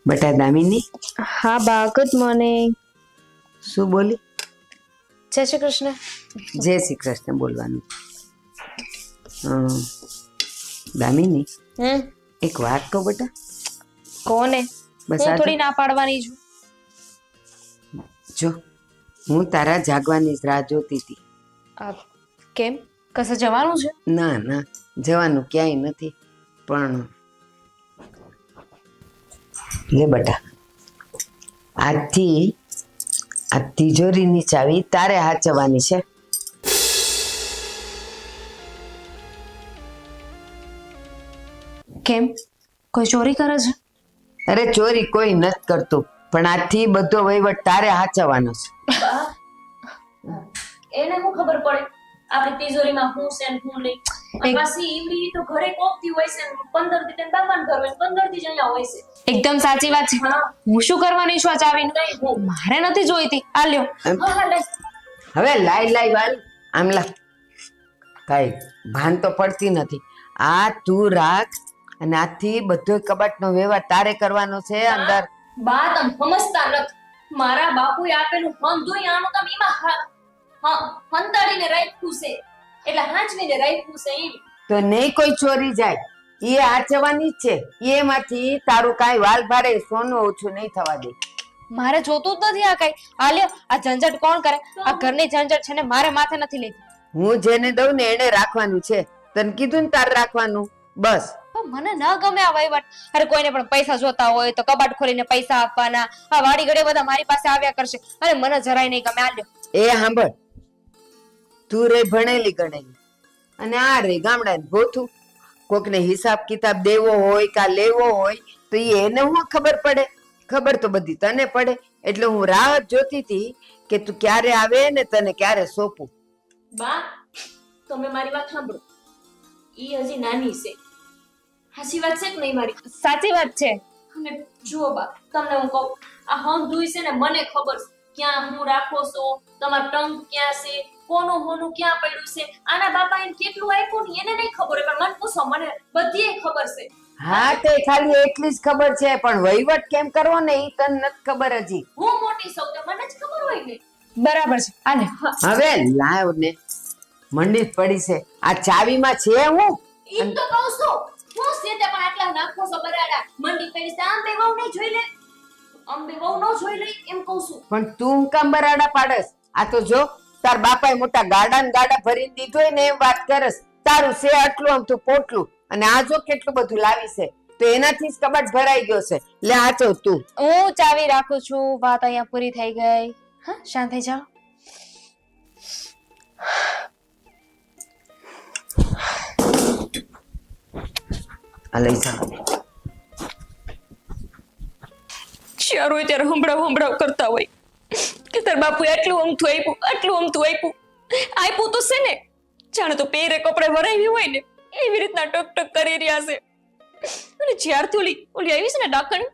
બેટા દામિની, હા બા, ગુડ મોર્નિંગ. શું બોલી? જય શ્રી કૃષ્ણ. જય શ્રી કૃષ્ણ બોલવાનું. દામિની, એક વાત કહું બેટા. કોને? બસ હું આ થોડી ના પાડવાની છું. જો, હું તારા જાગવાની જ રાહ જોતી હતી. કેમ, કસે જવાનું છે? ના ના, જવાનું ક્યાંય નથી, પણ લે બેટા, આજથી આ તિજોરીની ચાવી તારે હાચવવાની છે. કેમ, કોઈ ચોરી કરે છે? અરે ચોરી કોઈ નથી કરતું, પણ આજથી બધો વહીવટ તારે હાચવવાનો છે. એને શું ખબર પડે આપણી તિજોરીમાં શું છે ને શું નહીં? પાછી ઈવડી તો ઘરે કોકતી હોય છે, 15 દી તેન બાબાન ઘર હોય, 15 દી જ અહીંયા હોય છે. એકદમ સાચી વાત છે. હા. હું શું કરવાની છું આ ચાવીનું? નહીં, હું. મારે નથી જોઈતી. આ લ્યો. હા હા લઈ. હવે લાઈ વાલ આમ લા, કાંઈ ભાન તો પડતી નથી. આ તું રાખ, અને આજથી બધો કબાટનો વ્યવહાર તારે કરવાનો છે. અંદર બા તમ સમજતા નથી. મારા બાપુએ આપેલું ફોન જોઈ આનું તમ ઈમાં હંતાડીને રાખ્યું છે, એટલે હાંચવીને રાખ્યું છે એમ. તો નહીં કોઈ ચોરી જાય, એ હાચવવાની જ છે. એમાંથી તારું કાંઈ વાલ ભારે સોનું ઓછું નહીં થવા દે. મારે જોતું જ નથી આ કઈ. આ લ્યો, આ ઝંઝટ કોણ કરે? આ ઘરની ઝંઝટ છે ને મારે માથે નથી લેતી. હું જેને દઉં ને એને રાખવાનું છે. તને કીધું ને તારે રાખવાનું, બસ. પણ મને ન ગમે આ વહીવટ. અરે કોઈને પણ પૈસા જોતા હોય તો કબાટ ખોલીને પૈસા આપવાના. આ વાડી ઘડે બધા મારી પાસે આવ્યા કરશે. અરે મને જરાય નહીં ગમે. આ લ્યો. એ સાંભળ, તું રે ભણેલી ગણેલી, અને આ રે ગામડાની ભોથું. કોકને હિસાબ કિતાબ દેવો હોય કા લેવો હોય તો એને હું ખબર પડે? ખબર તો બધી તને પડે. એટલે હું રાહ જ જોતી હતી કે તું ક્યારે આવે ને તને ક્યારે સોંપું. બા તમે મારી વાત સાંભળો. ઈ હજી નાની છે. હાચી વાત છે કે નહીં મારી? સાચી વાત છે. અને જુઓ બા, તમને હું કહું, આ હમ ધુઈ છે ને મને ખબર છે ક્યાં હું રાખો છો, તમાર ટંક ક્યાં છે, કોનું હોનું ક્યાં પડ્યું છે. આના બાપા એને કેટલું આપ્યું ને એને નહીં ખબર હોય, પણ મને પૂછો, મને બધી ખબર છે. હા, તે ખાલી એટલી જ ખબર છે, પણ વહીવટ કેમ કરવો ને ઈ તને નથી ખબર હજી. હું મોટી સૌ તો મને જ ખબર હોય ને. બરાબર છે. આ લે. હવે લાવ ને, મંડી જ પડી છે. આ ચાવીમાં છે હું. ઈ તો કહું છું, હું છે તે પણ આટલા નાખો છો બરાડા મંડી પડી છે. આમ બે વહુ નહીં જોઈ લે, આમ બે વહુ નો જોઈ લે એમ કહું છું. પણ તું કામ બરાડા પાડસ? આ તો જો તાર બાપાએ મોટા ગાડા ને ગાડા ભરીને દીધો ને એમ વાત કરસ. તારું છે આટલું આમ તું પોટલું, અને આ જો કેટલું બધું લાવી છે, તો એનાથી જ કબાટ ભરાઈ ગયો છે. લે આચો તું. હું ચાવી રાખું છું. વાત અહીંયા પૂરી થઈ ગઈ. હા, શાંત થઈ જાઓ. આ લઈ જા. ચાર હોય ત્યારે હંભળાવ કરતા હોય કે તાર બાપુએ આટલું અમથું આપ્યું, આટલું અમથું આપ્યું. આપ્યું તો છે ને, જાણે તો પહેરે કપડે ભરાવી હોય ને એવી રીતના ટક કરી રહ્યા છે. અને જ્યારથી ઓલી આવી છે ને ડાકણ,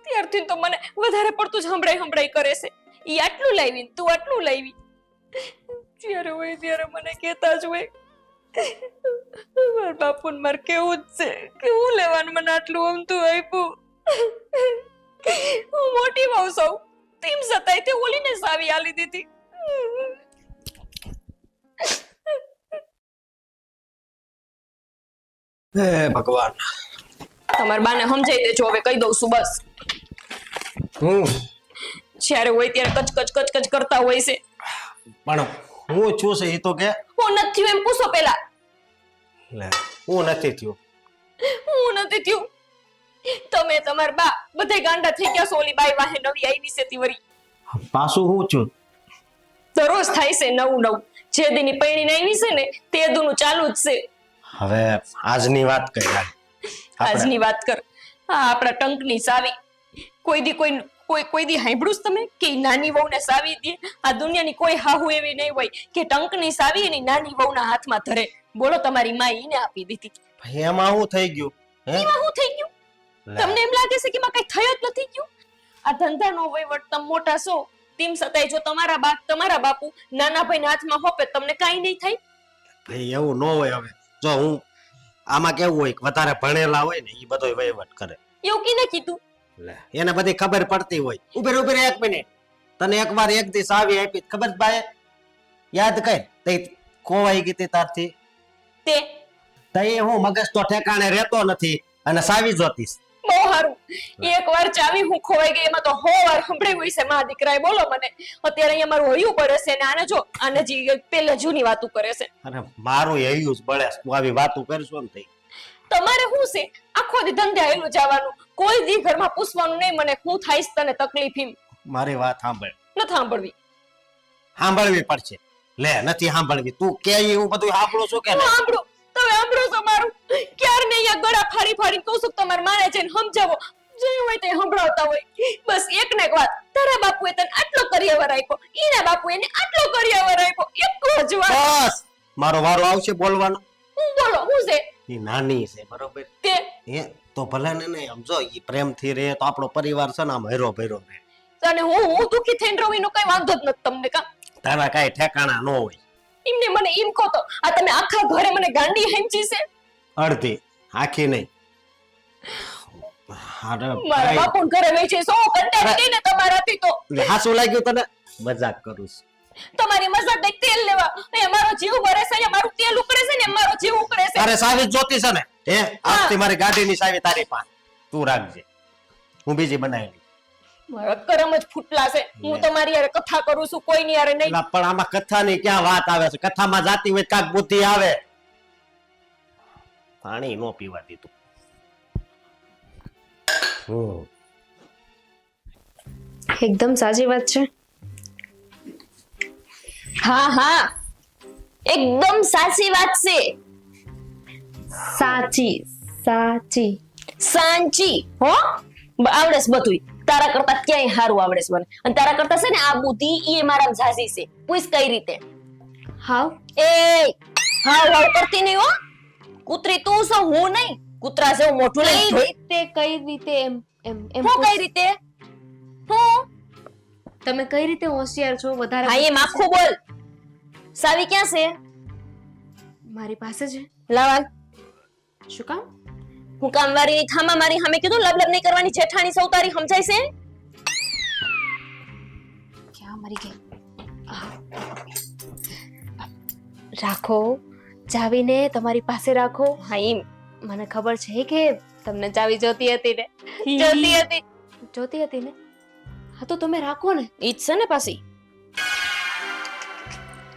ત્યારથી તો મને વધારે પડતું જ હંભળાઈ કરે છે. ઈ આટલું લાવી, તું આટલું લાવી. જ્યારે હોય ત્યારે મને કહેતા જ હોય. મારા બાપુને મારે કેવું જ છે કે હું લેવાનું મને આટલું અમથું આપ્યું. હું મોટી વહુ સૌ, તેમ છતાંય તે ઓલીને સાવી આલી દીધી. હે ભગવાન. તમારા બાને સમજાઈ દેજો, હવે કહી દઉં છું બસ. હું જ્યારે હોય ત્યારે કચ કરતા હોય છે. પણ હું છું છે એ તો કે. હું નથી એમ પૂછો પેલા. લે, હું નથી થયો. હું નથી થયું. તમે તમાર બા બધાય ગાંડા થઈ ગયા છો. ઓલી બાઈ વાહે નવી આવી છે તીવરી. પાછું હું છું. દરરોજ થાય છે નવું. જે દીની પૈણીને આવી છે ને તે દુનું ચાલુ જ છે. હવે આજની વાત કરી. આજની વાત કર. હા, આપણા ટંકની સાવી. કોઈ દી સાંભળ્યું તમે કે નાની વહુને સાવી દે? આ દુનિયાની કોઈ હાહુ એવી નહીં હોય કે ટંકની સાવી એની નાની વહુના હાથમાં ધરે. બોલો, તમારી માં ઈને આપી દીધી. ભાઈ એમાં શું થઈ ગયું? હે, એમાં શું થઈ ગયું? તમને એમ લાગે છે કે એમાં કઈ થયો જ નથી ગયું? આ ધંધાનો વહીવટ તમે મોટા છો, તેમ છતાંય જો તમારા બાપુ નાના ભાઈના હાથમાં હોપે તમને કાઈ નહીં થાય. ભાઈ એવું ન હોય. હવે જો હું આમાં કેવું હોય કે વધારે ભણેલા હોય ને એ બધો વહીવટ કરે. એવું કીને કીધું લે એને બધી ખબર પડતી હોય. ઉભેર ઉભેર 1 મિનિટ, તને એકવાર એક દી સાવી આપી ખબર છે ભાઈ? યાદ કર તે ખોવાઈ ગઈ હતી તારથી. તે તઈ હું મગજ તો ઠેકાણે રહેતો નથી અને સાવી જોતીશ. બહુ સારું. એક વાર ચાવી હું ખોવાઈ ગઈ એમાં તો 100 વાર સંભળાયું હોય છે મા દીકરાએ. બોલો મને અત્યારે અહીંયા મારું હયું પડે છે ને આને જો આને જે પેલે જૂની વાતો કરે છે. અને મારું હૈયું જ બળે છે. તું આવી વાતો કરશો ને થઈ. તમારે શું છે આખો દી ધંધે આવેલું જવાનું, કોઈ દી ઘરમાં પૂછવાનું નહીં મને હું થાઈશ તને તકલીફ એમ. મારી વાત સાંભળ. ન સાંભળવી. સાંભળવી પડશે. લે નથી સાંભળવી. તું કે એવું બધું સાંભળું છું કે હું નહીં? સાંભળું તમે સાંભળો છો મારું? ક્યારે ને અહીંયા ગળા ફાડી ફાડી કહું છું તમારે માને જઈને સમજાવો. જે હોય તે સંભળાવતા હોય. બસ એક ને એક વાત, તારા બાપુએ તને આટલો કરિયાવર આપ્યો, એના બાપુએ એને આટલો કરિયાવર આપ્યો. એક જ વાત. બસ મારો વારો આવશે બોલવાનો. હું બોલો હું છે ઈ નાની છે બરોબર. તે એ તો ભલે ને નહીં સમજો ઈ પ્રેમથી રહે તો આપણો પરિવાર છે ને આમ હેરો ભેરો રહે. અને હું દુખી થઈને રહું એનો કઈ વાંધો જ નથી તમને કા? તારા કાંઈ ઠેકાણા ન હોય. એમને મને એમ કહો તો આ તમે આખા ઘરે મને ગાંડી હેંચી છે. અડધી આખી નહીં. અરે મારા ભાઈ, બાપુ ઘરે વેચી સો કંટાળી ગઈ ને તમારાથી તો. હાસું લાગ્યું તને? મજાક કરું છું. તમારી મજાક દઈ તેલ લેવા અહીંયા મારો જીવ ભરે છે, અહીંયા મારું તેલ ઉકળે છે ને મારો જીવ ઉકળે છે. તારે સાવી જ જોતી છે ને? હે આજથી મારી ગાડીની સાવી તારી પાસે. તું રાખજે, હું બીજી બનાવેલી. મારા કરમ જ ફૂટલા છે. હું તમારી યારે કથા કરું છું, કોઈની યારે નહીં. એલા પણ આમાં કથાની ક્યાં વાત આવે છે? કથામાં જાતી હોય કાક બુદ્ધિ આવે. પાણી નો પીવા દીધું. એકદમ સાચી વાત છે. હા હા એકદમ સાચી વાત છે. સાચી સાચી સાંચી હો આવડે છે બધું. તારા કરતા ક્યાંય સારું આવડે છે મને. અને તારા કરતા છે ને આ બુદ્ધિ એ મારા ઝાઝી છે. પૂછ કઈ રીતે? હાવ એ હાવ હાવ કરતી નહીં હો. કૂતરી તું છો, હું નહીં. કૂતરા જેવું મોઢું લઈ જોઈ. કઈ રીતે એમ એમ એમ હું કઈ રીતે? હું તમે કઈ રીતે હોશિયાર છો? વધારે હા એમ આખું બોલ. સાવી ક્યાં છે? મારી પાસે છે. લાવાલ શું કામ? હું કામવારી થામા મારી સામે કીધું લબલબ નહીં કરવાની. જેઠાણી સૌ તારી સમજાય છે? ક્યાં મરી ગઈ? રાખો, ચાવીને તમારી પાસે રાખો. હા એમ મને ખબર છે કે તમને ચાવી જોતી હતી ને. જોતી હતી ને? હા તો તમે રાખો ને. ઈ જ છે ને પાછી.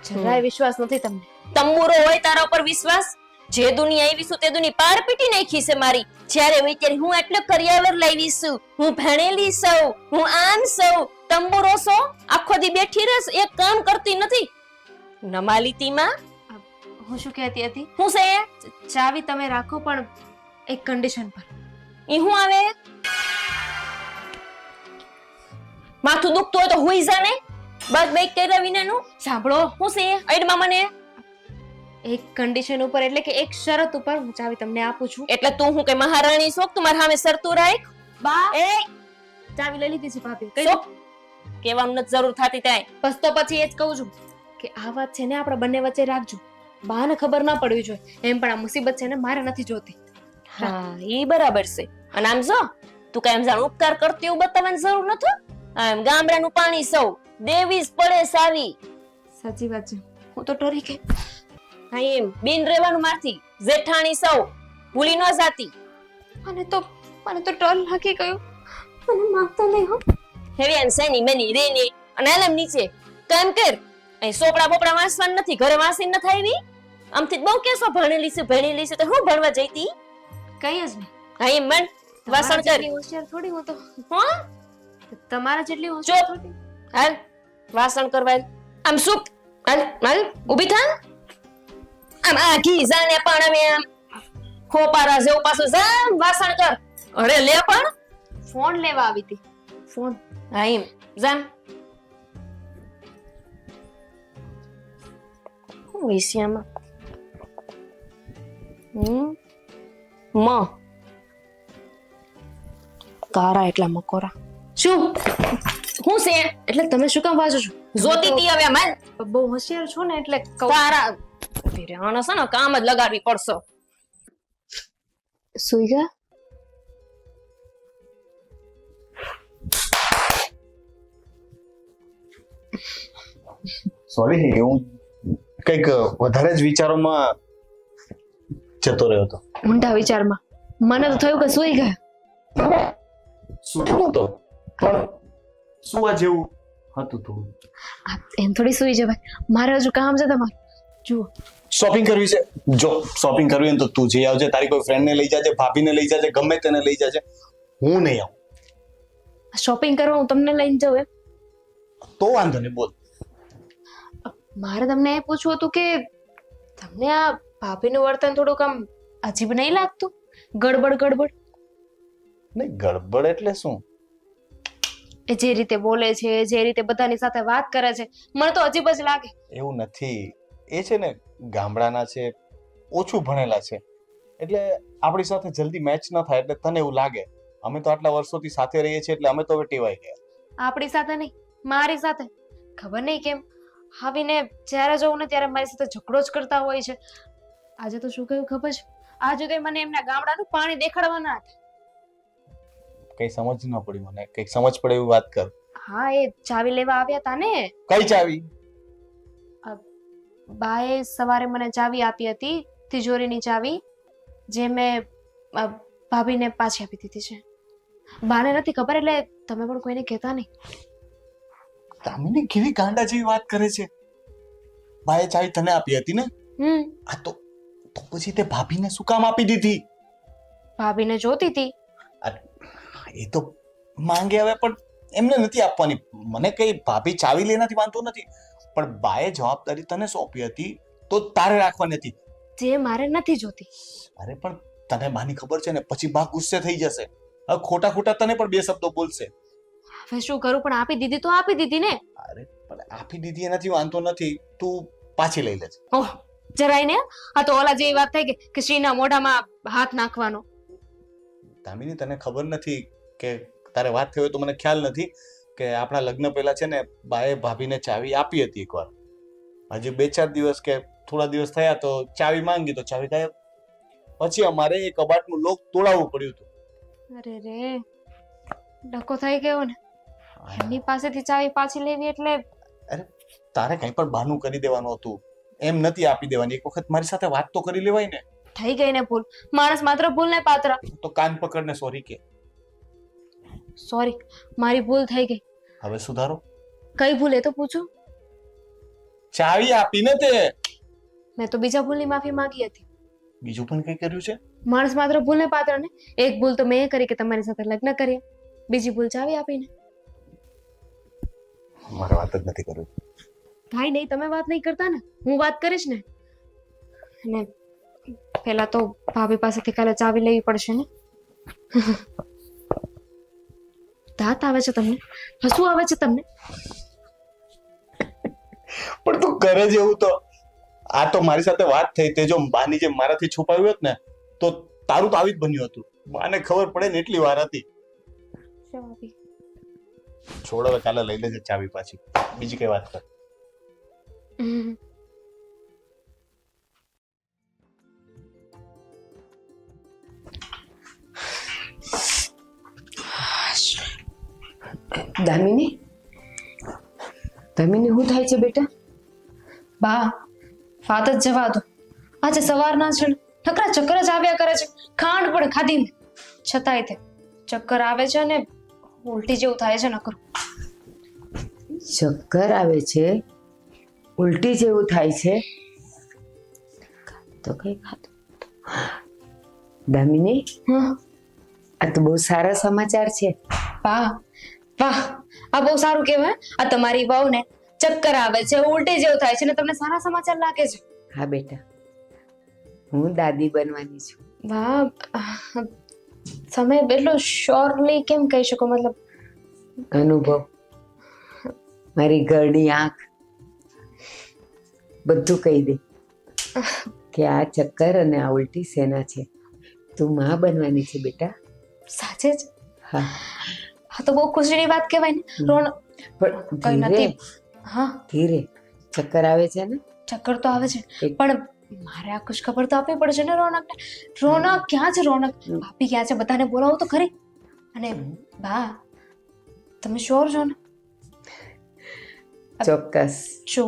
જરાય વિશ્વાસ નથી તમને. તંબુરો હોય તારા ઉપર વિશ્વાસ? જે દુનિયા આવી છું તે દુનિયા પાર પીટી નાખી છે મારી. જ્યારે હોય ત્યારે હું એટલો કરિયાવર લાવી છું, હું ભણેલી છું, હું આમ છું. તંબુરો છો આખો દી બેઠી રહેશ, એક કામ કરતી નથી. નમાલીતીમાં હું શું કહેતી હતી? હું છે ચાવી તમે રાખો પણ એક કન્ડિશન પર. ઈ હું આવે? માથું દુખતું હોય તો હુઈ જા ને. બાદ બેક કર્યા વિનાનું સાંભળો, હું છે અડમાં મને. એક કન્ડિશન ઉપર એટલે કે એક શરત ઉપર હું ચાવી તમને આપું છું. એટલે તું હું કે મહારાણી છો? તું મારા સામે સરતું રાખ. બા એ ચાવી લઈ લીધી છે ભાભી. કઈ શું કહેવાનું નથી જરૂર થતી ત્યાં. બસ તો પછી એ જ કહું છું કે આ વાત છે ને આપણા બંને વચ્ચે રાખજો. બાને ખબર ના પડવી જોઈએ. એમ પણ આ મુસીબત છે ને મારે નથી જોતી. હા ઈ બરાબર છે. અને આમ જો તું કઈ એમ જાણ ઉપકાર કરતી એવું બતાવવાની જરૂર નથી. આમ ગામડાનું પાણી સૌ દેવી જ પડે સાવી. સાચી વાત છે. હું તો ડરી ગઈ. હા એમ બિન રહેવાનું મારથી. જેઠાણી સૌ ભૂલી ન જાતી. મને તો ડર લાગી ગયો. મને માફતા નહીં હો. હેવી એન સેની મેની રેની અને એલમ નીચે કામ કર. અહીં સોપડા બોપડા વાંચવાનું નથી, ઘરે વાંચીને ન થાય ની. આમથી બહુ કેસો ભણેલી છે તો હું ભણવા જઈતી? કઈ જ નહીં. હા એમ મન વાસણ કર. હોશિયાર થોડી હું તો. હા તમારા જેટલી હોશિયાર ચૂપ. થોડી. હાલ વાસણ કરવા. આમ સુક. હાલ હાલ ઊભી થા. આમ આખી જાને પણ અમે આમ ખોપારા જેવું પાછું જા વાસણ કર. અરે લે પણ ફોન લેવા આવી હતી. ફોન. હા એમ જામ. હું વિષયમાં કારા એટલા મકોરા. શું હું છે? એટલે તમે શું કામ વાંચો છો? જોતી તી હવે માલ બહુ હોશિયાર છો ને એટલે કહું. તારા ફેરે આનો છે ને કામ જ લગાડવી પડશે. સુઈ ગયા? સોરી હું કંઈક વધારે જ વિચારોમાં જતો રહ્યો હતો. ઊંડા વિચારમાં. મને તો થયું કે સુઈ ગયા. સૂતો નતો પણ સુવા જેવું હતું થોડું. એમ થોડી સુઈ જવાય. મારે હજુ કામ છે તમારું. જુઓ, શોપિંગ કરવી છે. જો શોપિંગ કરવી હોય ને તો તું જઈ આવજે, તારી કોઈ ફ્રેન્ડને લઈ જાજે, ભાભીને લઈ જાજે, ગમે તેને લઈ જાજે. હું નહીં આવું. શોપિંગ કરવા હું તમને લઈને જાઉં એમ? તો વાંધો નહીં, બોલ. મારે તમને એ પૂછવું હતું કે તમને આ ભાભીનું વર્તન થોડુંક આમ અજીબ નહીં લાગતું? ગડબડ. નહીં ગડબડ એટલે શું? એ જે રીતે બોલે છે, જે રીતે બધાની સાથે વાત કરે છે, મને તો અજીબ જ લાગે. એવું નથી. એ છે ને ગામડાના છે, ઓછું ભણેલા છે, એટલે આપણી સાથે જલ્દી મેચ ન થાય એટલે તને એવું લાગે. અમે તો આટલા વર્ષોથી સાથે રહીએ છીએ એટલે અમે તો હવે ટેવાઈ ગયા. આપણી સાથે નહીં, મારી સાથે. ખબર નહીં કેમ આવીને જ્યારે જવું ને ત્યારે મારી સાથે ઝઘડો જ કરતા હોય છે. આજે તો શું કહ્યું ખબર છે? આજે તો મને એમના ગામડાનું પાણી દેખાડવાના હતા. કઈ સમજ ન પડી મને. કઈક સમજ પડે એવી વાત કર. હા, એ ચાવી લેવા આવ્યા હતા ને. કઈ ચાવી? બાએ સવારે મને ચાવી આપી હતી, તિજોરીની ચાવી, જે મેં ભાભીને પાછી આપી દીધી છે. બાને નથી ખબર એટલે તમે પણ કોઈને કહેતા નહીં. દામિની કેવી ગાંડા જેવી વાત કરે છે. બાએ ચાવી તને આપી હતી ને? આ તો પછી તે ભાભીને શું કામ આપી દીધી? ભાભીને જોતી હતી. એ તો માંગે હવે, પણ એમને નથી આપવાની. મને કઈ ભાભી ચાવી લેનાથી વાંધો નથી, પણ બાએ જવાબદારી તને સોંપી હતી તો તારે રાખવાની હતી. જે મારે નથી જોતી. અરે પણ તને બાની ખબર છે ને, પછી બા ગુસ્સે થઈ જશે. હવે ખોટા ખોટા તને પણ બે શબ્દો બોલશે. હવે શું કરું? પણ આપી દીધી તો આપી દીધી ને. અરે પણ આપી દીધી એનાથી વાંધો નથી, તું પાછી લઈ લેજે. ઓહ, જરાય ને. આ તો ઓલા જેવી વાત થઈ કે શ્રીના મોઢામાં હાથ નાખવાનો. દામિની તને ખબર નથી કે તારે વાત થઈ હોય તો મને ખ્યાલ નથી કે આપણા લગ્ન પહેલા છે ને બાએ ભાભીને ચાવી આપી હતી એકવાર. હજી 2-4 દિવસ કે થોડા દિવસ થયા તો ચાવી માંગી તો ચાવી ગાયબ. પછી અમારે એ કબાટનું લોક તોડાવવું પડ્યું હતું. અરે રે, ડકો થઈ ગયો ને. એમની પાસેથી ચાવી પાછી લેવી એટલે તારે કઈ પણ બહાનું કરી દેવાનું હતું, એમ નથી આપી દેવાની. એક વખત મારી સાથે વાત તો કરી લેવાય ને. થઈ ગઈ ને ભૂલ. માણસ માત્ર ભૂલ ને પાત્ર. તો કાન પકડને સોરી કે. સોરી, મારી ભૂલ થઈ ગઈ. હવે સુધારો. કઈ ભૂલ એ તો પૂછો. ચાવી આપીને તે. મેં તો બીજા ભૂલની માફી માંગી હતી. બીજું પણ કઈ કર્યું છે? માણસ માત્ર ભૂલ ને પાત્ર ને. એક ભૂલ તો મેં એ કરી કે તમારી સાથે લગ્ન કર્યા. બીજી ભૂલ ચાવી આપીને. મારે વાત જ નથી કરવી. ભાઈ નહીં, તમે વાત નહીં કરતા ને, હું વાત કરીશ ને. અને પેલા તો ભાભી પાસેથી કાલે ચાવી લેવી પડશે ને. દાંત આવે છે તમને? હસવું આવે છે તમને? પણ તું કરે જ એવું તો. આ તો મારી સાથે વાત થઈ, તે જો બાની જે મારાથી છુપાવ્યું હોત ને તો તારું તો આવી જ બન્યું હતું. બાને ખબર પડે ને એટલી વાર હતી. છોડ હવે, કાલે લઈ લેજે ચાવી પાછી. બીજી કઈ વાત કર. દામિની, દામિની શું થાય છે બેટા? બા, વાત જ જવા દો. આજે સવારના છે નકરા ચક્કર જ આવ્યા કરે છે. ખાંડ પણ ખાધી ને છતાંય તે ચક્કર આવે છે ને ઉલટી જેવું થાય છે નકરું. ચક્કર આવે છે, ઉલટી જેવું થાય છે, તો કઈ ખાતું. દામિની, આ તો બહુ સારા સમાચાર છે. વાહ વાહ, આ બહુ સારું કહેવાય. આ તમારી વહુ ને ચક્કર આવે છે, ઉલટી જેવું થાય છે ને તમને સારા સમાચાર લાગે છે. હા બેટા, હું દાદી બનવાની છું. વાહ, તમે એટલો શ્યોરલી કેમ કહી શકો? મતલબ અનુભવ, મારી ઘરડી આંખ બધું કહી દે કે આ ચક્કર અને આ ઉલટી શેના છે. તું માં બનવાની છે બેટા. સાચે જ? હા. હા તો બહુ ખુશીની વાત કહેવાય ને. રોણ પણ કઈ નથી. હા, ધીરે. ચક્કર આવે છે ને? ચક્કર તો આવે છે પણ મારે આ ખુશ ખબર તો આપવી પડશે ને રોનકને. રોનક ક્યાં છે? રોનક ભાભી ક્યાં છે? બધાને બોલાવો તો ખરી. અને બા, તમે શ્યોર છો ને? ચોક્કસ. જો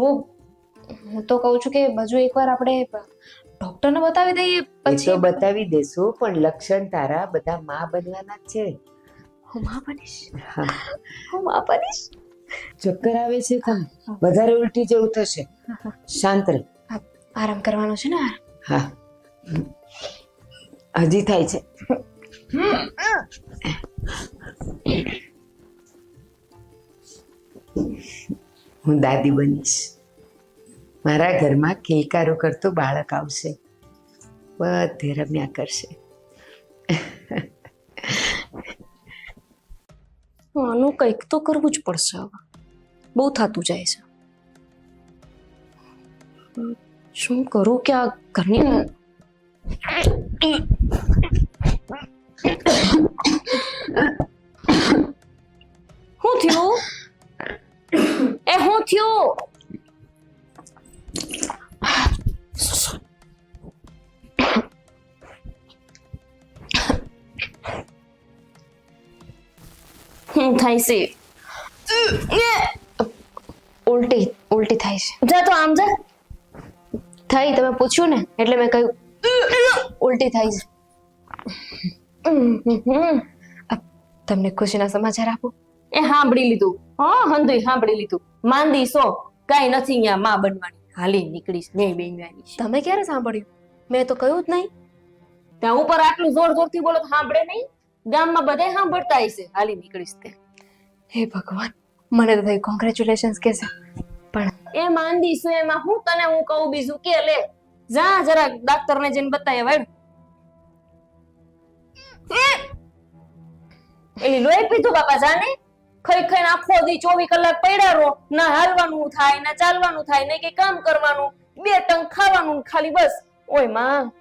હું તો કહું છું કે બાજુ એકવાર આપણે ડોક્ટરને બતાવી દઈએ એ તો પછી બતાવી દેશું, પણ લક્ષણ તારા બધા માં બનવાના જ છે. હું માં બનીશ. હા, હું માં બનીશ. ચક્કર આવે છે તને, વધારે ઉલટી જેવું થશે. શાંત રહે. આરામ કરવાનો છે ને? હા, હજી થાય છે. હું દાદી બનીશ. મારા ઘરમાં કિલકારો કરતું બાળક આવશે, બધે રમ્યા કરશે. આનું કંઈક તો કરવું જ પડશે હવે. બહુ થતું જાય છે. શું કરું કે આ ઘરની શું થયું? એ શું થયું? શું થાય છે? ઉલટી ઉલટી થાય છે. જા તો આમ જા. થઈ, તમે પૂછ્યું ને એટલે મેં કહ્યું ઉલટી થાય છે. તમને ખુશીના સમાચાર આપું? એ સાંભળી લીધું. હા, હંધુય સાંભળી લીધું. માંદી સો કઈ નથી અહીંયા માં બનવાની. હાલી નીકળીશ નહીં બેનવાની છે. તમે ક્યારે સાંભળ્યું? મેં તો કહ્યું જ નહીં. ત્યાં ઉપર આટલું જોર જોરથી બોલો તો સાંભળે નહીં? ગામમાં બધાય સાંભળતા હશે. હાલી નીકળીશ તે. હે ભગવાન, મને તો થઈ કોંગ્રેચ્યુલેશન્સ કે છે, પણ એ માંદી છું એમાં હું તને હું કહું બીજું કે લે જા જરા ડાક્ટર ને જઈને બતાય વાળ. એલી લોહી પીધું બાપા જાને. ખાઈ ખાઈને આખો દી 24 કલાક પડ્યા રહો. ના હાલવાનું થાય ના ચાલવાનું થાય ને કે કામ કરવાનું, 2 ટંક ખાવાનું ખાલી બસ. ઓય માં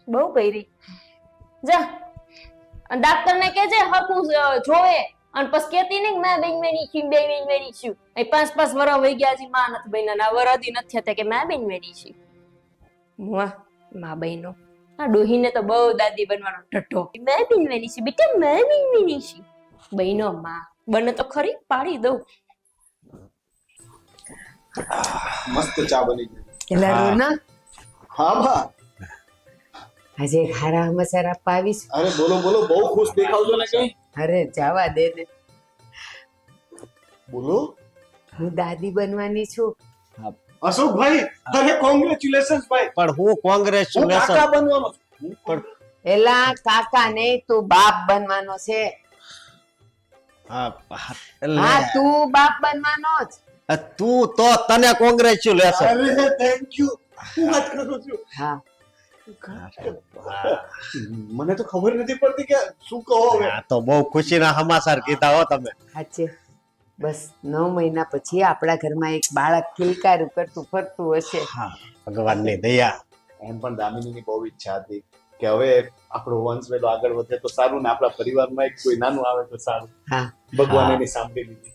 બહુ કરી જા ડાક્ટર ને કેજે હકું જોવે અને પછી કેતી નહીં મેં બેન મેની છું બે બેન મેની છું. એ 5 વર્ષ વહી ગયા છે માં નથી બન્યા ના વરદી નથી થતા કે મેં બેન મેની છું. વાહ માં બહેનો આ ડોહીને તો બહુ દાદી બનવાનો ઢઠ્ઠો. મેં બેન મેની છું બેટા મેં બેન મેની છું. બહેનો માં બને તો ખરી પાડી દઉં. મસ્ત ચા બની ગઈ. એટલે હા. રોનક, હા બા. આજે એક હારા સમાચાર આપવા આવીશ. અરે બોલો બોલો, બહુ ખુશ દેખાવ છો ને કઈ. અરે જવા દે ને, બોલો. હું દાદી બનવાની છું. અશોકભાઈ, અરે કોંગ્રેચ્યુલેશન્સ ભાઈ. પણ હું હું કોંગ્રેચ્યુલેશન કાકા બનવાનો છું. હું પણ એલા કાકા નહીં, તું બાપ બનવાનો છે. હા હા, એટલે તું બાપ બનવાનો જ. તું તો તને કોંગ્રેચ્યુલેશન. અરે થેન્ક યુ. હું વાત કરું છું. હા, મને તો ખબર નથી પડતી કે શું કહો હવે. આ તો બહુ ખુશીના સમાચાર કીધા હો તમે. સાચે. બસ 9 મહિના પછી આપણા ઘરમાં એક બાળક કિલકારું કરતું ફરતું હશે. હા, ભગવાનની દયા. એમ પણ દામિનીની બહુ ઈચ્છા હતી કે હવે આપણો વંશ વેલો આગળ વધે તો સારું ને આપણા પરિવારમાં એક કોઈ નાનું આવે તો સારું. હા, ભગવાન હા. એની સાંભળી લીધી.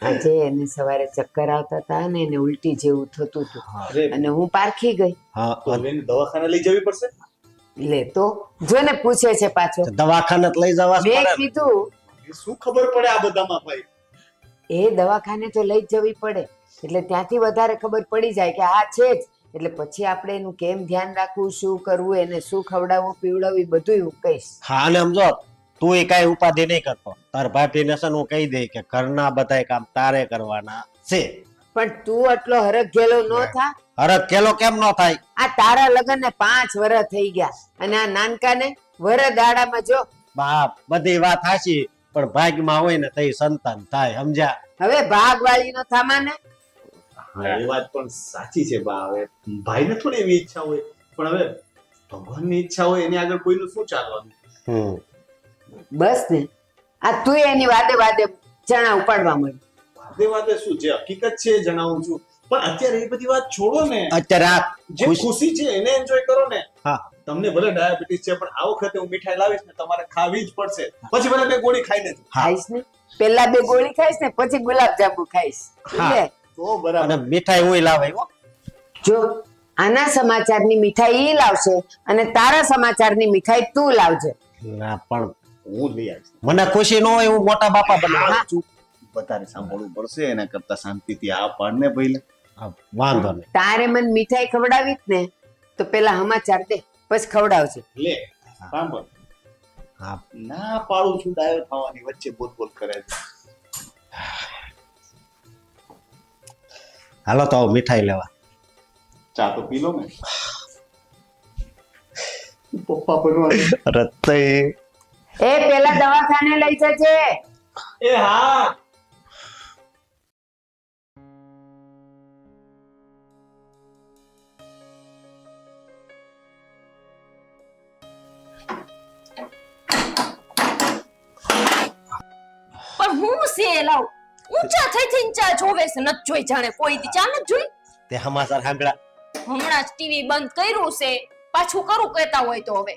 આજે એને સવારે ચક્કર આવતા હતા ને એને ઉલટી જેવું થતું હતું અરે અને હું પારખી ગઈ. હા, તો હવે એને દવાખાને લઈ જવી પડશે. લે તો જોને પૂછે છે પાછો. દવાખાને લઈ જવા જ મેં પડે ને. કીધું એ શું ખબર પડે આ બધામાં ભાઈ. એ દવાખાને તો લઈ જ જવી પડે, એટલે ત્યાંથી વધારે ખબર પડી જાય કે આ છે જ. એટલે પછી આપણે એનું કેમ ધ્યાન રાખવું, શું કરવું, એને શું ખવડાવવું પીવડાવવું, એ બધું હું કહીશ. હા, અને સમજો તું એ કઈ ઉપાધિ નહીં કરતો. તાર ભાભીને છે ને હું કહી દઈ કે ઘરના બધાય કામ તારે કરવાના છે. પણ તું આટલો હરખ ગેલો ન થા. હરખ કેલો કેમ ન થાય? આ તારા લગ્ન ને 5 વર્ષ થઈ ગયા અને આ નાનકાને વરસ દાડામાં જો. બાપ, બધી વાત હાચી, પણ ભાગ્યમાં હોય ને તઈ સંતાન થાય, સમજ્યા? હવે ભાગવાળી નો થામા ને. હા, એ વાત પણ સાચી છે બા. હવે ભાઈને થોડી એવી ઈચ્છા હોય, પણ હવે ભગવાનની ઈચ્છા હોય એની આગળ કોઈનું શું ચાલવાનું. હમ. બસ ને, આ તું એની વાદે વાદે ચણા ઉપાડવા માંડી. વાદે વાદે શું, જે હકીકત છે એ જણાવું છું. પણ અત્યારે એ બધી વાત છોડો ને. અત્યારે આ જે ખુશી છે એને એન્જોય કરો ને. હા. તમને ભલે ડાયાબિટીસ છે પણ આ વખતે હું મીઠાઈ લાવીશ ને તમારે ખાવી જ પડશે. પછી ભલે 2 ગોળી ખાઈ લેજો. ખાઈશ ને, પેલા 2 ગોળી ખાઈશ ને પછી ગુલાબ જાંબુ ખાઈશ. હા. લે, તો બરાબર. અને મીઠાઈ હું લાવે હો. જો આના સમાચારની મીઠાઈ ઈ લાવશે અને તારા સમાચારની મીઠાઈ તું લાવજે. ના પણ હું લઈ આવીશ. મને ખુશી ન હોય હું મોટા બાપા બનાવું છું. બધાને સાંભળવું પડશે એના કરતા શાંતિથી આ પાડને ભાઈ હા, વાંધો નહીં. તારે મને મીઠાઈ ખવડાવી જ ને તો પેલા સમાચાર દે પછી ખવડાવજે. લે સાંભળ. હા ના પાડું છું ડાયો થવાની વચ્ચે બોલ બોલ કરે છે. હાલો તો આવો મીઠાઈ લેવા. ચા તો પી લો ને. પપ્પા બનવા. અરે તે એ પેલા દવાખાને લઈ જજે. એ હા. પણ હું છે લાવ ઊંચા થઈ થઈને ચા જોવે છે નત જોઈ જાણે કોઈ દી ચા નત જોઈ તે સમાચાર સાંભળ્યા? હમણાં જ ટીવી બંધ કર્યું છે પાછું કરું કહેતા હોય તો હવે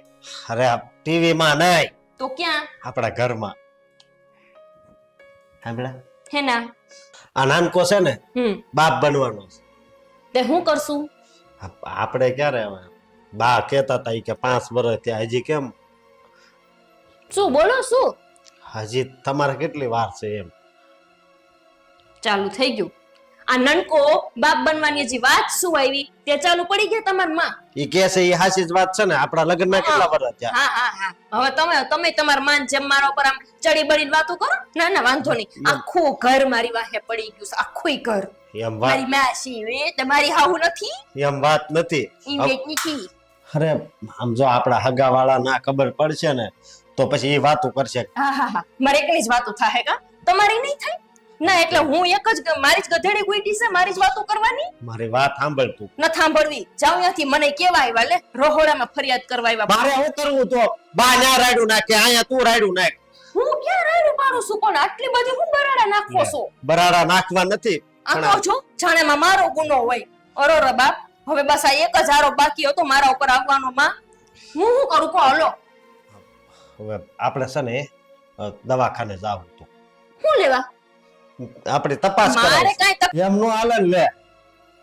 અરે ટીવી માં નહીં, તો ક્યાં આપણા ઘરમાં સાંભળ્યા? હે ના આ નાનકો છે ને બાપ બનવાનો છે. તે હું કરશું આપણે ક્યારે હવે બા કહેતા હતા ઈ કે 5 વર્ષ ત્યાં હજી કેમ? શું બોલો શું હજી તમારે કેટલી વાર છે એમ? ચાલુ થઈ ગયું આ નનકો બાપ બનવાની હજી વાત શું આવી તે ચાલુ પડી ગયા તમાર માં ઈ કે છે ઈ હાચી જ વાત છે ને. આપણા લગ્નમાં કેટલા વર્ષ થયા? હા હા હા હવે તમે તમાર માન જેમ મારા ઉપર આમ ચડી બળીને વાતો કરો ના ના વાંધો નહીં આખું ઘર મારી વાહે પડી ગયું છે આખું ઘર એમ વાત મારી માસી વે તમારી હાહુ નથી એમ વાત નથી. ઈ વેચ નથી અરે આમ જો આપણા હગા વાળા ના ખબર પડશે ને તો પછી એ વાતો કરશે. હા હા હા મારે એકની જ વાતો થાય કા તમારી નહીં થાય ના એટલે હું એક જ મારી જ ગધેડી ગુઈટી છે મારી જ વાતો કરવાની મારી વાત સાંભળ તું. ન સાંભળવી જાવ ત્યાંથી મને કેવા આવ્યા લે રોહોડામાં ફરિયાદ કરવા આવ્યા મારે શું કરવું તો? બા ના રાડ્યું નાખે, અહીંયા તું રાડ્યું નાખ. હું ક્યાં રાયડું પાડું છું પણ આટલી બધી હું બરાડા નાખો છો બરાડા નાખવા નથી. આ કહો છો જાણેમાં મારો ગુનો હોય અરોરા બાપ હવે બસ આ એક જ આરોપ બાકી હતો મારા ઉપર આવવાનો માં હું શું કરું કહો હલો હવે આપણે છે ને દવાખાને જાવું તો હું લેવા આપણે તપાસ મારે કરાવી. કાંઈ એમ નો હાલે ને લે.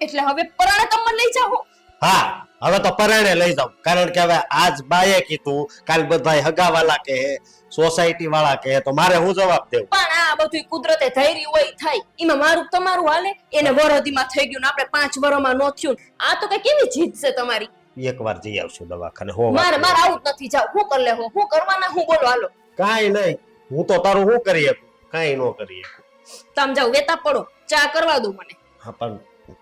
એટલે હવે પરાણે તમને લઈ જાઓ હા હવે તો પરાણે લઈ જાવ, કારણ કે હવે આજ બાએ કીધું, કાલ બધા હગાવાલા કહે, સોસાયટી વાળા કહે, તો મારે હું જવાબ દેવું? પણ આ બધું કુદરતે ધૈર્ય હોય થાય એમાં મારું તમારું હાલે એને વરહદીમાં થઈ ગયું ને આપણે 5 વર્ષમાં નો થયું આ તો કઈ કેવી જીત છે તમારી એકવાર જઈ આવશું દવાખાને. હો મારે આવું જ નથી જાવ હું કર લે હું કરવાના હું બોલો હાલો કાઈ નહીં, હું તો તારું શું કરી શકું? કાઈ નો કરી શકું. તમે જાવ વેતા પડો ચા કરવા દો મને હા પણ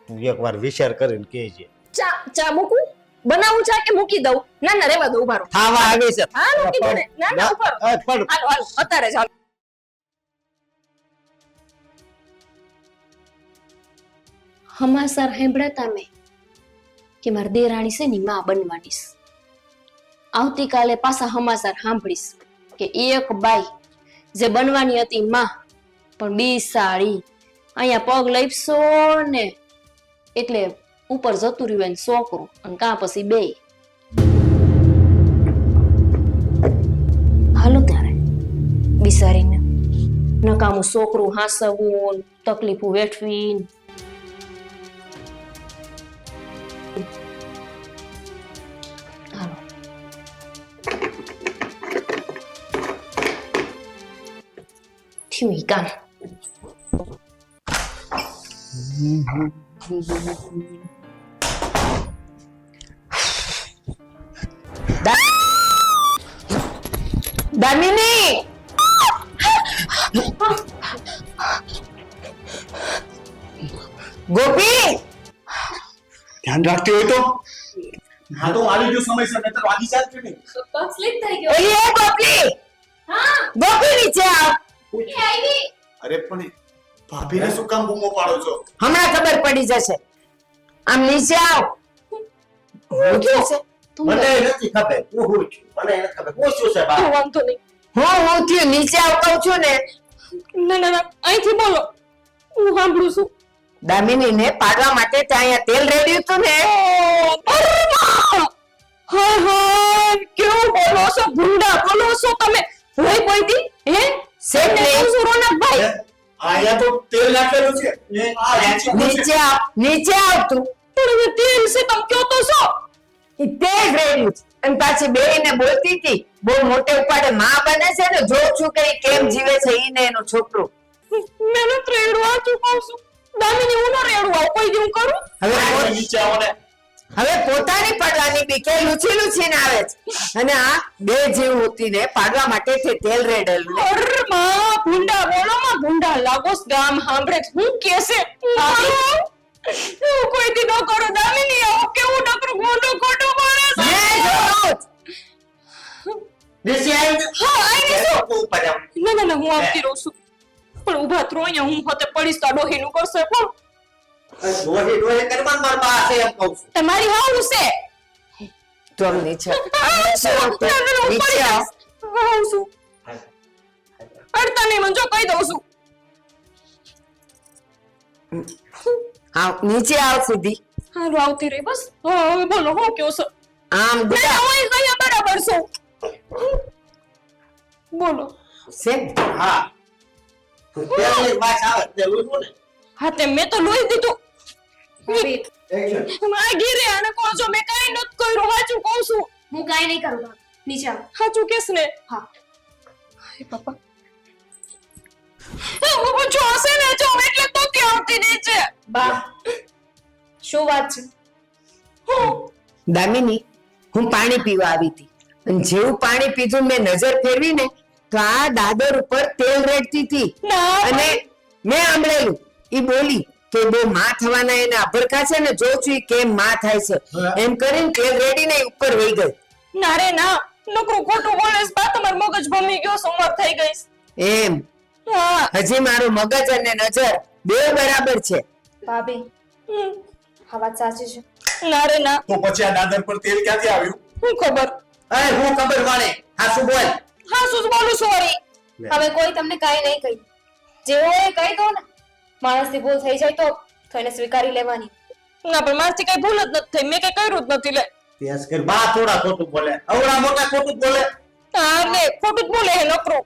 તું એકવાર વિચાર કરીને કહેજે. ચા મૂકું બનાવું ચા કે મૂકી દઉં ના ના રેવા દો ઉભા રહો ખાવા આવી છે. હા મૂકી દો ને ના ના ઉભા રહો પણ હાલો હાલો અત્યારે જ હાલો હમાસર સાંભળ્યા મેં કે મારી દેરાણી છે ની માં બનવાની છે આવતીકાલે પાછા હમાસર સાંભળીશ કે એક બાઈ જે બનવાની હતી માં પણ બિસાડી અહીંયા પગ લઈપસો ને એટલે ઉપર જતું રહ્યું એને છોકરું અને કાં પછી બે હાલો ત્યારે બિસારીને નકામું છોકરું હાસવું તકલીફો વેઠવી હાલો થયું ઈ કામ દામિની ગોપી ધ્યાન રાખતી હોય તો હા તો આવી ગયો સમયસર નહીતર વાગી જાત કે નહીં. પગ સ્લીપ થઈ ગયો ઓલી એ ગોપી હા ગોપી નીચે આવ. એ આવી અરે પણ ભાભીને શું કામ બૂમો પાડો છો? હમણાં ખબર પડી જશે. આમ નીચે આવ. હું થયું છે? મને નથી ખબર હું હું છું, મને નથી ખબર હું શું છે બા. વાંધો નહીં હું થયું નીચે આવ કહું છું ને. ના ના ના અહીંથી બોલો હું સાંભળું છું દામિની ને પાડવા માટે ત્યાં અહીંયા તેલ રેડ્યું હતું ને. હા હા કેવું બોલો છો ગુંડા બોલો છો તમે હોય કોઈ દી હે શેઠ ને રોનકભાઈ આયા તો તેલ નાખેલું છે. આ નીચે આવ તું. પણ હવે તેલ છે તમે કયો તો છો ઈ તે જ રહેલું છે. અને પાછી બેયને બોલતી હતી બહુ મોટે ઉપાડે માં બને છે ને જોઉં છું કે ઈ કેમ જીવે છે ઈ ને એનું છોકરું. મેં તો રેડું આતું કહું છું દામિની હું ન રેડું આવું કોઈ દી હું કરું હવે નીચે આવો ને. હવે પોતાની પડવાની બીકે લૂછી લૂછીને આવે છે અને આ બે જીવ હોતીને પાડવા માટે તે તેલ રેડેલું. અરે માં ભૂંડા બોલો માં ભૂંડા લાગોસ ગામ સાંભળે છે. હું કેસે હું કોઈ દી ન કરું દામિની આવું કેવું નકરું ગોંડો ખોટું બોલે છે મેં જોયું જ. દેશી આવી હા આઈ ગઈ છું. ઉપર આવ. ના ના ના હું આવતી રહું છું પણ ઊભા થરો અહીંયા હું હોતે પડીશ તો ડોહીનું કરશે કોણ ડોહી ડોહી કરવા માર પાસે એમ કહું છું. તમારી હાવું છે તો નીચે નીચે નીચે આવ. અડતા નહીં મને જો કહી દઉં છું આવ નીચે આવ સીધી. હારું આવતી રહી બસ હવે બોલો હું કયો છો આમ ના ગુડા હું અહીંયા બરાબર છું બોલો સેમ. હા તેલની વાત આવે તે લૂછું ને. હા તે મેં તો લોહી દીધું Action. આ ઘીરે આને કહો છો મેં કાંઈ નથી કર્યું સાચું કહું છું હું કાંઈ નહીં કરું બા. નીચે આવો. સાચું કેસ ને હા. હાય બાપા હું જો હશે ને જો એટલે તો કે આવતી નીચે બા શું વાત છે? દામિની હું પાણી પીવા આવી હતી અને જેવું પાણી પીધું મેં નજર ફેરવી ને તો આ દાદર ઉપર તેલ રેડતી હતી ના અને મેં સાંભળેલું ઈ બોલી કે બહુ માં થવાના એને અભરખા છે ને જોઉં છું ઈ કેમ માં થાય છે એમ કરીને તેલ રેડીને ઈ ઉપર વહી ગઈ. ના રે ના નકરું ખોટું બોલે છે બા તમાર મગજ ભમી ગયો છે, ઉંમર થઈ ગઈ છે. એમ હા હજી મારું મગજ અને નજર બે બરાબર છે. ભાભી હમ. આ વાત સાચી છે. ના રે ના તો પછી આ દાદર પર તેલ ક્યાંથી આવ્યું? હું ખબર અરે હું ખબર વાળે હા શું બોલ. હા શું બોલું સોરી હવે કોઈ તમને કાંઈ નહીં કહ્યું. જે હોય એ કહી દો ને. માણસથી ભૂલ થઈ જાય તો એને સ્વીકારી લેવાની. ના પણ મારથી કઈ ભૂલ જ નથી થઈ મેં કઈ કર્યું જ નથી લે તેસ કર બા થોડા ખોટું બોલે અવડા મોટા ખોટું બોલે. હા ને ખોટું જ બોલે હે નકરું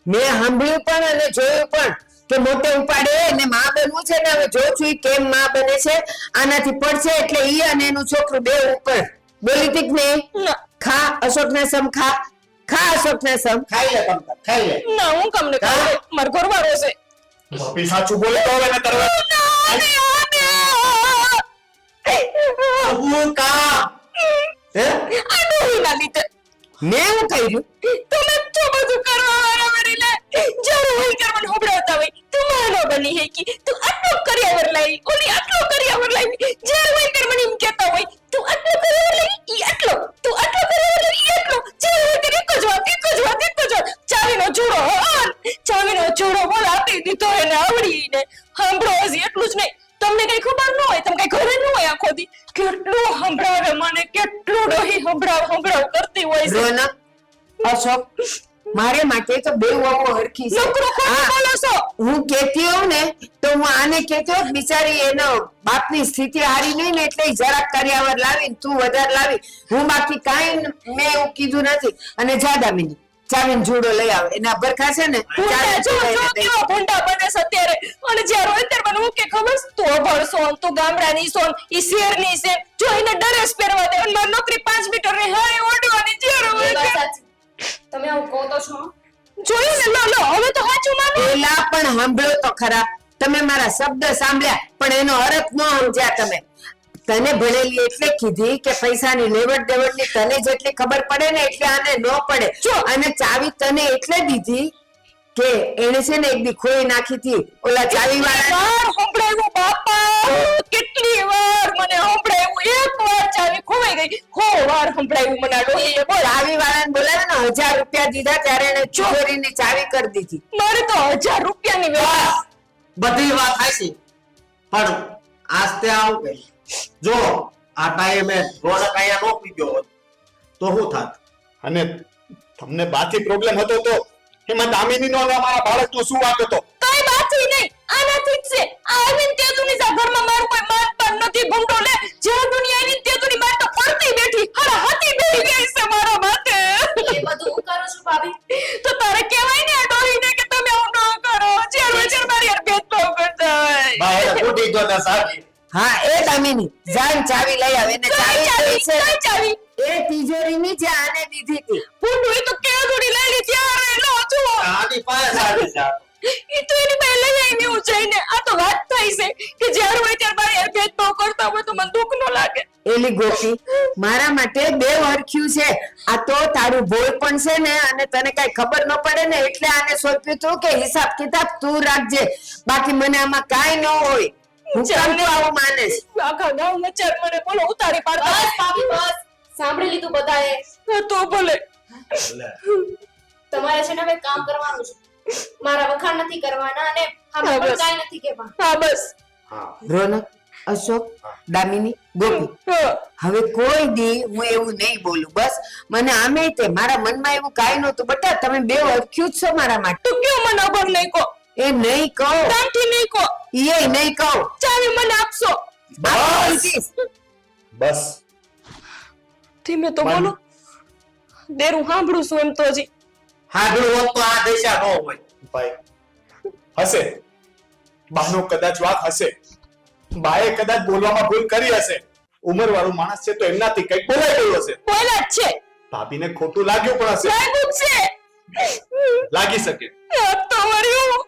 મેં સાંભળ્યું પણ અને જોયું પણ કે મોટે ઉપાડે એને માં બનવું છે ને હવે જોઉં છું ઈ કેમ માં બને છે આનાથી પડશે એટલે ઈ અને એનું છોકરું બે ઉપર બોલી તીક ને ના ખા અશોક ને સમ ખા ખા અશોક ને સમ. ખાઈ લે તમ તાર, ખાઈ લે. ના હું કમ ને કહું મારો ઘરવાળો છે ભાભી સાચું બોલે તો હવે ને તરત હું કા હે આ ડોહી ના લીધે મેં હું કર્યું તમે તો બધું કરવા વાળા વળી લે જ્યારે હોય કરવાનું હોબળાવતા હોય તું માનો બની હે કે તું આટલો કર્યાવર લાવી ઓલી આટલો કર્યાવર લાવી જ્યારે હોય કરવાનું એમ કહેતા હોય તું આટલો કર્યાવર લાવી ઈ આટલો તું આટલો કર્યાવર લાવી ઈ આટલો જ્યારે હોય કરે એક જ વાત ચાવીનો ચૂડો ચાવીનો ચૂડો બોલ આપી દીધો એને આવડીને સાંભળો હજી એટલું જ નહીં તમને કઈ ખબર ન હોય તમે કઈ ઘરે ન હોય આખો દી કેટલું સંભળાવે મને કેટલું ડોહી સંભળાવ કરતી હોય છે રોનક અશોક મારે માટે તો બે વહુ હરખી છે. નકરો ખોટું હા, બોલો છો હું કેતી હોઉં ને તો હું આને કેતી હોત બિચારી એનો બાપની સ્થિતિ હારી નહીં ને એટલે ઈ જરાક કર્યાવર લાવી તું વધારે લાવી હું બાકી કાંઈ મેં એવું કીધું નથી. અને જા દામિની ચાવીને જુડો લઈ આવે એના ભરખા છે ને ભૂંડા જો ચાવીને જો લઈને દઈ. કેવા ભૂંડા બને છે અત્યારે અને જ્યારે હોય ત્યારે મને હું કે ખબર છે? તું અભણ સોન તું ગામડાની સોન ઈ શહેરની છે જો એને ડ્રેસ પહેરવા દે અને મારી નોકરી 5 મીટરની હાય ઓઢવાની જ્યારે એ હોય વાત ત્યારે. સાચી. તમે આવું કહો તો છો. જોયું ને લો હવે તો સાચું માનો પેલા પણ સાંભળ્યો તો ખરા તમે મારા શબ્દ સાંભળ્યા પણ એનો અર્થ ન સમજ્યા તમે. તને ભણેલી એટલે કીધી કે પૈસાની લેવડ દેવડની તને જેટલી ખબર પડે ને એટલે આને ન પડે. જો અને ચાવી તને એટલે દીધી કે એને છે ને એક દી ખોઈ નાખી હતી ઓલા ચાવી વાળા વાર સંભળાવ્યું બાપા કેટલી વાર મને સંભળાવ્યું એક વાર ચાવી ખોવાઈ ગઈ વાર સંભળાવ્યું મને આ ડોહીએ બોલ ચાવી વાળાને બોલાવે ને 1000 રૂપિયા દીધા ત્યારે એને ચોરીની ચાવી કરી દીધી. મારે તો 1000 રૂપિયાની વ્યવસ્થા બધી વાત હાચી પણ આસ્તે આવ કે જો આ ટાઈમે રોનક અહીંયા નો પીધો હોત તો શું થાત? અને તમને બાથી પ્રોબ્લેમ હતો તો એમાં દામિનીનો અને અમારા બાળકનો શું વાંક હતો? કઈ બાથી નહીં આનાથી જ છે આ આવીને તે તુની જા ઘરમાં મારું કોઈ માન પાન નથી ભૂંડો લે જે દુનિયા આવીને તે તુની માર તો પડતી બેઠી હરા હાથી બેઠી ગઈ છે મારા માથે એ બધું હું કરું છું ભાભી. તો તારે કહેવાય ને આ ડોહીને કે તમે આવું ન કરો જ્યારે મારી યાર ભેદભાવ કરતા હોય બા એને ફૂટી ગયો ને સાહેબ હા એ દામિની જાન ચાવી લઈ આવે ને ચાવી છે કઈ ચાવી એ તિજોરીની જે આને દીધી હતી. ભૂંડું એ તો ક્યાં થોડી લઈ લીધી આ એનો છું આની પાસે આવી જા. એ તો એની પહેલા જ આવી હું જઈને આ તો વાત થાય છે કે જ્યારે હોય ત્યારે મારી હારે ભેદભાવ કરતા હોય તો મને દુઃખ ન લાગે એલી ગોપી મારા માટે બે હરખ્યું છે. આ તો તારું ભોય પણ છે ને અને તને કઈ ખબર ન પડે ને એટલે આને સોંપ્યું તું કે હિસાબ કિતાબ તું રાખજે, બાકી મને આમાં કાંઈ ન હોય. હું કેમ તું આવું માને છે? આખા ગામમાં ચાર મને બોલો ઉતારી પાડતા બસ ભાભી બસ સાંભળી લીધું બધાએ. તો ભલે તમારે છે ને હવે કામ કરવાનું છે. મારા વખાણ નથી કરવાના અને આમાં હા, પણ બસ. કાંઈ નથી કહેવાનું. હા બસ રોનક, અશોક, દામિની, ગોપી, હા. હવે કોઈ દી હું એવું નહીં બોલું. બસ મને આમે તે મારા મનમાં એવું કાંઈ નહોતું. બટા તમે બે હરખ્યું જ છો મારા માટે. તું કયો મને અભર નહીં કહો એ નહીં કહો, દાંઠી નહીં કહો એ નહીં કહો. ચાવી મને આપશો બસ ધીમે તો બોલો દેરું સાંભળું છું એમ તો હજી હાગડું હોત તો આ દશા ન હોય. ભાઈ હશે બાનો કદાચ વાત હશે, બાએ કદાચ બોલવામાં ભૂલ કરી હશે. ઉંમર વાળું માણસ છે તો એમનાથી કંઈક બોલાઈ ગયું હશે. બોલા જ છે ભાભીને ખોટું લાગ્યું પણ હશે, લાગ્યું જ છે લાગી શકે. આ તો વર્યું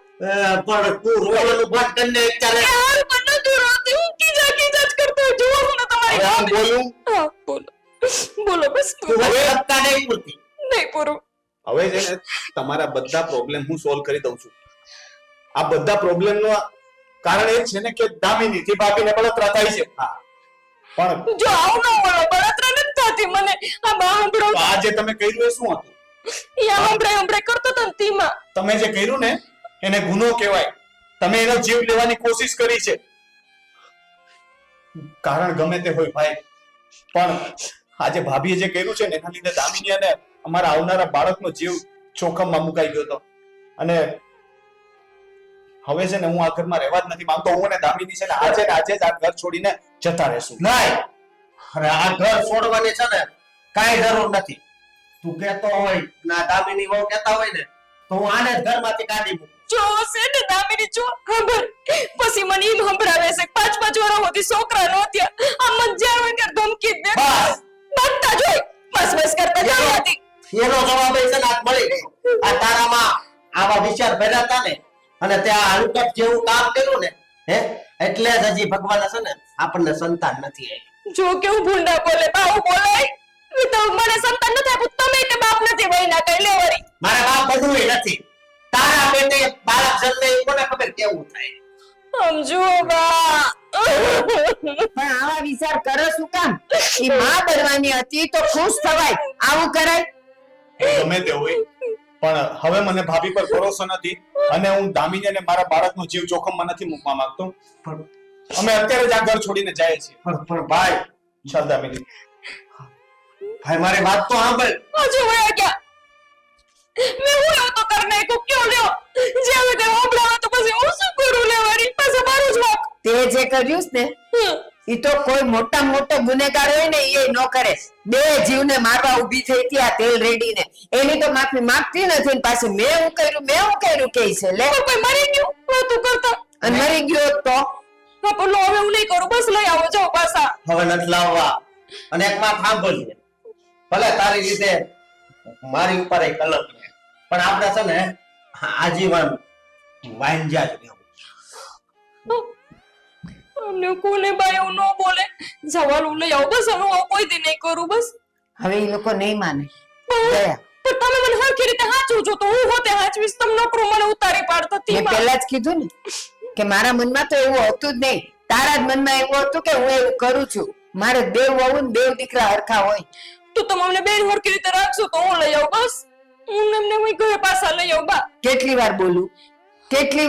પણ તું રોવાનું બંધ કરીને ચાલે. યાર મને તો રોતી હું કીજા કીજા જ કરતો હોય. જોવો છો ને તમારી હવે હું બોલું હા બોલો બોલો બસ તું હવે હપ્તા નહીં પૂરતી. નહીં પૂરું હવે છે ને તમારા બધા પ્રોબ્લેમ હું સોલ્વ કરી દઉં છું. આ બધા પ્રોબ્લેમ નું કારણ એ જ છે ને કે દામિની થી ભાભીને બળતરા થાય છે. હા પણ જો આવું ન બોલો બળતરા નથી થતી મને આ બા સાંભળો તો આ જે તમે કર્યું એ શું હતું? યા હમણાં કરતો તો ને તીમાં તમે જે કર્યું ને એને ગુનો કહેવાય. તમે એનો જીવ લેવાની કોશિશ કરી છે. કારણ ગમે તે હોય ભાઈ, પણ આજે ભાભીએ જે કર્યું છે ને એના લીધે દામિની અને અમારા આવનારા બાળકનો જીવ જોખમમાં મુકાઈ ગયો હતો. અને હવે છે ને હું આ ઘરમાં રહેવા જ નથી માંગતો. હું અને દામિની છે ને આજે જ આ ઘર છોડીને જતા રહેશું. નહીં, અરે આ ઘર છોડવાની છે ને કાંઈ જરૂર નથી. તું કહેતો હોય ના દામિની વહુ કહેતા હોય ને તો હું આને જ ઘરમાંથી કાઢી મૂકું. જો છે ને દામિની જો ખબર પછી મને એમ સંભળાવે છે 5-5 વર્ષ સુધી છોકરા નો થયા આ મજા આવે ત્યારે ધમકી જ દે બસ. બકતા જોઈ બસ કરતા જાવ હતી એનો જવાબ એ છે ને આજ મળી ગયો. આ તારામાં આવા વિચાર ભર્યા હતા ને અને ત્યાં હલકટ જેવું કામ કર્યું ને એટલે જ હજી ભગવાન છે ને આપણને સંતાન નથી આપ્યું. જો કેવું ભૂંડા બોલે બાઉ બોલાય એ તો મને સંતાન નથી આપ્યું તમે કે બાપ નથી વહીના કઈ લેવરી મારા બાપ બધું નથી. તારા પેટે બાળક જન્મે એ કોને ખબર કેવું થાય. સમજો બા પણ આવા વિચાર કરો શું કામ? ઈ માં બનવાની હતી તો ખુશ થવાય. આવું કરાય? ગમે તે હોય પણ હવે મને ભાભી પર ભરોસો નથી અને હું દામિની અને મારા બાળકનો જીવ જોખમમાં નથી મૂકવા માંગતો. પણ અમે અત્યારે જ આ ઘર છોડીને જઈએ છીએ. પણ ભાઈ ચાલ દામિની. ભાઈ મારી વાત તો સાંભળ. હજુ વયા ગયા મેં હું એવું તો કર નાખ્યું ક્યો લ્યો જે હવે તે હોબળાવે તો પછી હું શું કરું લેવાની પાછા મારું જ વાક તે જે કર્યું છે ને ઈ તો કોઈ મોટા મોટો ગુનેગાર હોય ને એ ન કરે. બે જીવને મારવા ઊભી થઈ હતી આ તેલ રેડીને. એની તો માફી માંગતી નથી ને પાછી મેં હું કર્યું કહે છે. લે કોઈ મરી ગયું વાતું કરતા અને મરી ગયો તો હા પણ લો હવે હું નહીં કરું બસ લઈ આવો જાઓ પાછા હવે નથી લાવવા. અને એક વાત સાંભળજે, ભલે તારી રીતે મારી ઉપર એક કલંક છે પણ આપણે છે ને આજીવન વાંજા જ રહેવું. અમને કોને બાય એવું ન બોલે જવાનું લઈ આવો બસ હવે હું કોઈ દી નહીં કરું બસ હવે એ લોકો નહીં માને. પણ દયા, તમે મને હરખી રીતે હાચું છો તો હું હોતે હાચવીશ તમે નોકરો મને ઉતારી પાડતા મેં તીમાં પહેલા જ કીધું ને કે મારા મનમાં તો એવું હતું જ નહીં. તારા જ મનમાં એવું હતું કે હું એવું કરું છું. મારે દેવ વહુ ને દેવ દીકરા હરખા હોય. તો તમે અમને બેન હરખી રીતે રાખશો તો હું લઈ આવું બસ હું એમને હું ઘરે પાછા લઈ આવું બા કેટલી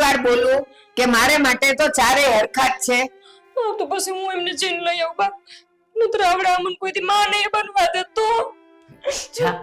વાર બોલું કે મારે માટે તો ચારે હરખા જ છે. હા, તો પછી હું એમને જઈને લઈ આવું બા નહીતર આવડે અમને કોઈથી માં નહીં બનવા દે તો જા.